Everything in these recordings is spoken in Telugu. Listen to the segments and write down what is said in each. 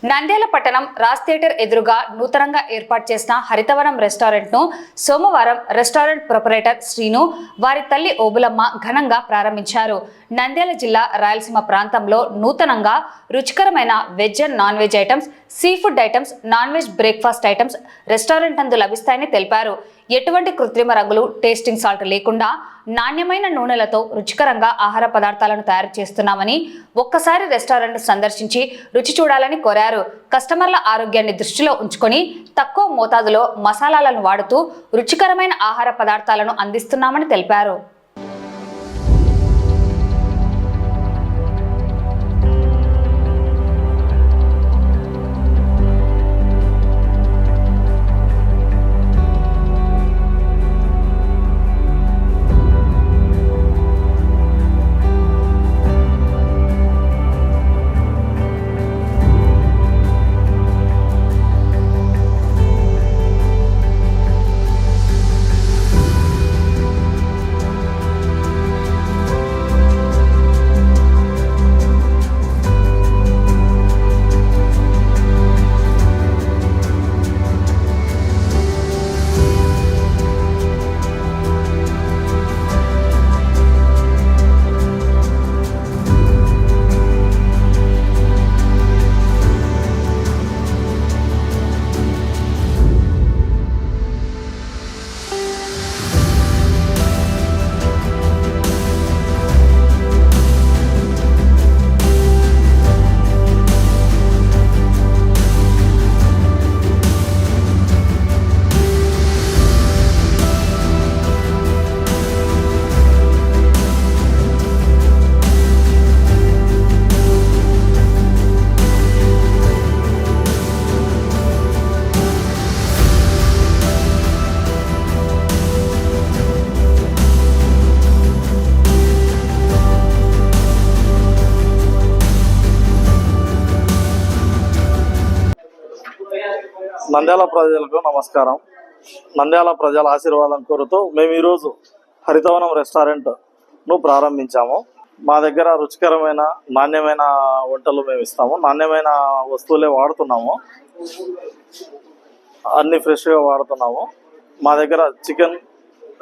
నంద్యాల పట్టణం రాజ్ థియేటర్ ఎదురుగా నూతనంగా ఏర్పాటు చేసిన హరితవనం రెస్టారెంట్ ను సోమవారం రెస్టారెంట్ ప్రొపరేటర్ శ్రీను వారి తల్లి ఓబులమ్మ ఘనంగా ప్రారంభించారు. నంద్యాల జిల్లా రాయలసీమ ప్రాంతంలో నూతనంగా రుచికరమైన veg and non veg items, sea food items, non veg breakfast items restaurant నందు లభిస్తాయని తెలిపారు. ఎటువంటి కృత్రిమ రంగులు, టేస్టింగ్ సాల్ట్ లేకుండా నాణ్యమైన నూనెలతో రుచికరంగా ఆహార పదార్థాలను తయారు చేస్తున్నామని, ఒక్కసారి రెస్టారెంట్ సందర్శించి రుచి చూడాలని కోరారు. కస్టమర్ల ఆరోగ్యాన్ని దృష్టిలో ఉంచుకొని తక్కువ మోతాదులో మసాలాలను వాడుతూ రుచికరమైన ఆహార పదార్థాలను అందిస్తున్నామని తెలిపారు. నంద్యాల ప్రజలకు నమస్కారం. నంద్యాల ప్రజల ఆశీర్వాదం కోరుతూ మేము ఈరోజు హరితవనం రెస్టారెంట్ను ప్రారంభించాము. మా దగ్గర రుచికరమైన నాణ్యమైన వంటలు మేము ఇస్తాము. నాణ్యమైన వస్తువులే వాడుతున్నాము, అన్ని ఫ్రెష్గా వాడుతున్నాము. మా దగ్గర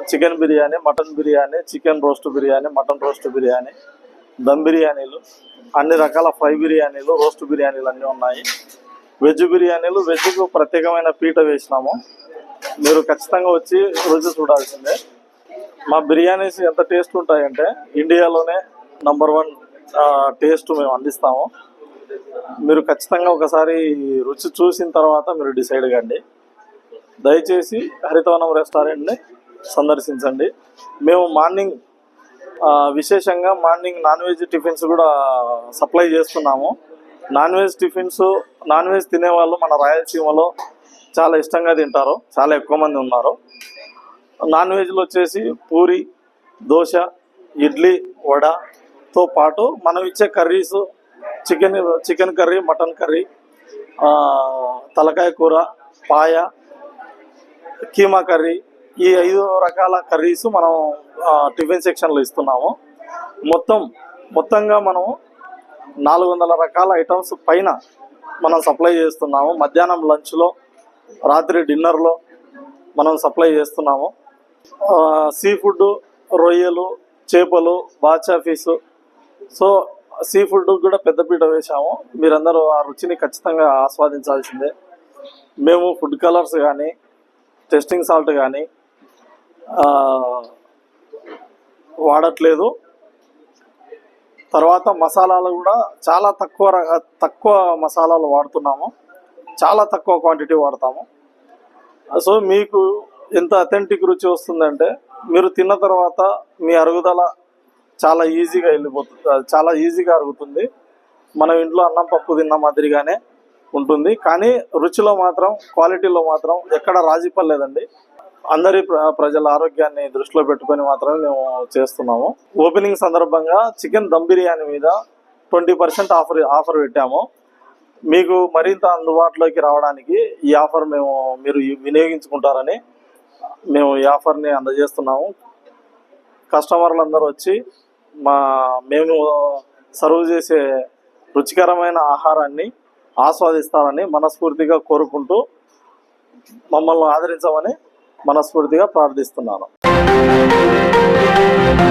chicken biryani, mutton biryani, chicken roast biryani, mutton roast biryani, dum బిర్యానీలు, అన్ని రకాల ఫ్రై బిర్యానీలు, రోస్ట్ బిర్యానీలు అన్నీ ఉన్నాయి. వెజ్ బిర్యానీలు, వెజ్కు ప్రత్యేకమైన పీట వేసినాము. మీరు ఖచ్చితంగా వచ్చి రుచి చూడాల్సిందే. మా బిర్యానీస్ ఎంత టేస్ట్ ఉంటాయంటే ఇండియాలోనే నంబర్ 1 టేస్ట్ మేము అందిస్తాము. మీరు ఖచ్చితంగా ఒకసారి రుచి చూసిన తర్వాత మీరు డిసైడ్ కండి. దయచేసి హరితవనం రెస్టారెంట్ని సందర్శించండి. మేము విశేషంగా మార్నింగ్ నాన్ వెజ్ టిఫిన్స్ కూడా సప్లై చేస్తున్నాము. నాన్ వెజ్ తినేవాళ్ళు మన రాయలసీమలో చాలా ఇష్టంగా తింటారు, చాలా ఎక్కువ మంది ఉన్నారు. నాన్ వెజ్లో వచ్చేసి పూరి, దోశ, ఇడ్లీ, వడతో పాటు మనం ఇచ్చే curries chicken curry, mutton curry, తలకాయ కూర, పాయ, కీమా కర్రీ, ఈ 5 రకాల కర్రీస్ మనం టిఫిన్ సెక్షన్లో ఇస్తున్నాము. మొత్తంగా మనము 400 రకాల ఐటమ్స్ పైన మనం సప్లై చేస్తున్నాము. మధ్యాహ్నం లంచ్లో, రాత్రి డిన్నర్లో మనం సప్లై చేస్తున్నాము. సీ ఫుడ్, రొయ్యలు, చేపలు, బాచా ఫిష్. సో సీ ఫుడ్ కూడా పెద్దపీట వేసాము. మీరందరూ ఆ రుచిని ఖచ్చితంగా ఆస్వాదించాల్సిందే. మేము ఫుడ్ కలర్స్ కానీ, టెస్టింగ్ సాల్ట్ కానీ వాడట్లేదు. తర్వాత మసాలాలు కూడా చాలా తక్కువ మసాలాలు వాడుతున్నాము, చాలా తక్కువ క్వాంటిటీ వాడతాము. సో మీకు ఎంత అథెంటిక్ రుచి వస్తుందంటే మీరు తిన్న తర్వాత మీ అరుగుదల చాలా ఈజీగా వెళ్ళిపోతుంది, చాలా ఈజీగా అరుగుతుంది. మనం ఇంట్లో అన్నం పప్పు తిన్న మాదిరిగానే ఉంటుంది. కానీ రుచిలో మాత్రం, క్వాలిటీలో మాత్రం ఎక్కడ రాజీ పడలేదండి. అందరి ప్రజల ఆరోగ్యాన్ని దృష్టిలో పెట్టుకొని మాత్రమే మేము చేస్తున్నాము. ఓపెనింగ్ సందర్భంగా చికెన్ దమ్ బిర్యానీ మీద 20% ఆఫర్ పెట్టాము. మీకు మరింత అందుబాటులోకి రావడానికి ఈ ఆఫర్ మీరు వినియోగించుకుంటారని మేము ఈ ఆఫర్ని అందజేస్తున్నాము. కస్టమర్లందరూ వచ్చి మేము సర్వ్ చేసే రుచికరమైన ఆహారాన్ని ఆస్వాదిస్తారని మనస్ఫూర్తిగా కోరుకుంటూ మమ్మల్ని ఆదరించమని మనస్ఫూర్తిగా ప్రార్థిస్తున్నాను.